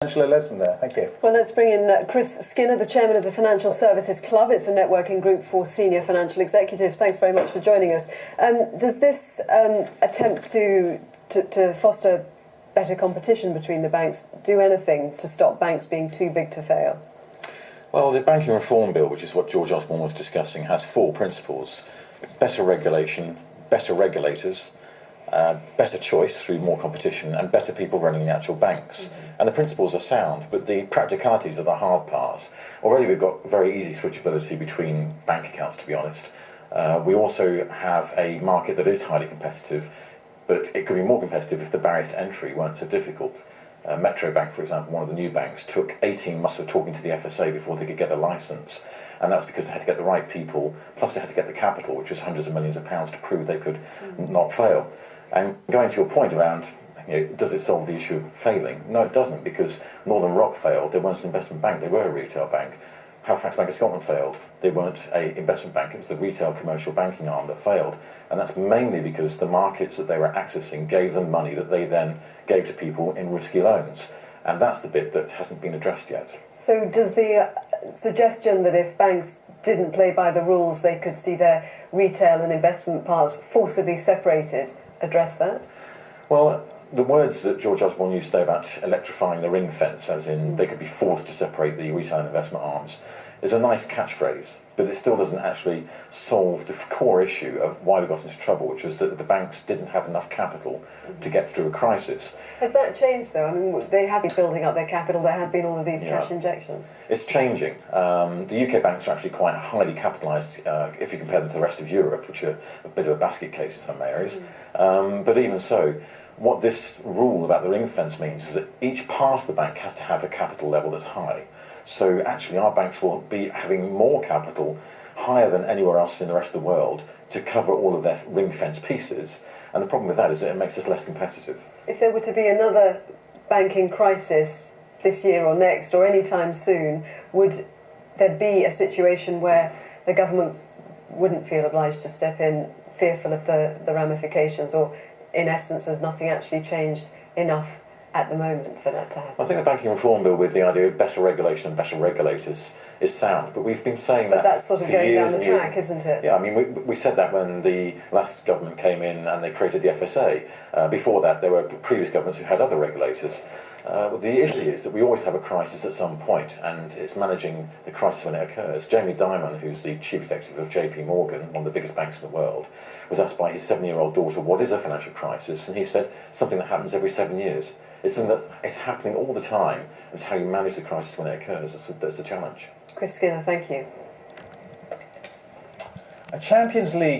Lesson there. Thank you. Well, let's bring in Chris Skinner, the chairman of the Financial Services Club. It's a networking group for senior financial executives. Thanks very much for joining us. Does this attempt to foster better competition between the banks do anything to stop banks being too big to fail? Well, the Banking Reform Bill, which is what George Osborne was discussing, has four principles: better regulation, better regulators, better choice through more competition, and better people running the actual banks. And the principles are sound, but the practicalities are the hard part. Already we've got very easy switchability between bank accounts, to be honest. We also have a market that is highly competitive, but it could be more competitive if the barriers to entry weren't so difficult. Metro Bank, for example, one of the new banks, took 18 months of talking to the FSA before they could get a licence. And that's because they had to get the right people, plus they had to get the capital, which was hundreds of millions of pounds, to prove they could not fail. And going to your point around, does it solve the issue of failing? No, it doesn't, because Northern Rock failed. They weren't an investment bank, they were a retail bank. Halifax Bank of Scotland failed. They weren't an investment bank, it was the retail commercial banking arm that failed. And that's mainly because the markets that they were accessing gave them money that they then gave to people in risky loans. And that's the bit that hasn't been addressed yet. So does the suggestion that if banks didn't play by the rules, they could see their retail and investment parts forcibly separated address that? Well, the words that George Osborne used today about electrifying the ring fence, as in they could be forced to separate the retail and investment arms, is a nice catchphrase, but it still doesn't actually solve the core issue of why we got into trouble, which was that the banks didn't have enough capital to get through a crisis. Has that changed, though? I mean, they have been building up their capital, there have been all of these cash injections. It's changing. The UK banks are actually quite highly capitalised if you compare them to the rest of Europe, which are a bit of a basket case in some areas. But even so, what this rule about the ring fence means is that each part of the bank has to have a capital level that's high. So actually our banks will be having more capital, higher than anywhere else in the rest of the world, to cover all of their ring fence pieces. And the problem with that is that it makes us less competitive. If there were to be another banking crisis this year or next, or any time soon, would there be a situation where the government wouldn't feel obliged to step in, fearful of the ramifications, or in essence has nothing actually changed enough at the moment for that to happen? I think the Banking Reform Bill, with the idea of better regulation and better regulators, is sound, but we've been saying that that's sort of for going years down the track, isn't it? Yeah, I mean, we said that when the last government came in and they created the FSA. Before that, there were previous governments who had other regulators. The issue is that we always have a crisis at some point, and it's managing the crisis when it occurs. Jamie Dimon, who's the chief executive of JP Morgan, one of the biggest banks in the world, was asked by his 7-year-old daughter, what is a financial crisis? And he said, something that happens every 7 years. It's something that is happening all the time. It's how you manage the crisis when it occurs that's the challenge. Chris Skinner, thank you. A Champions League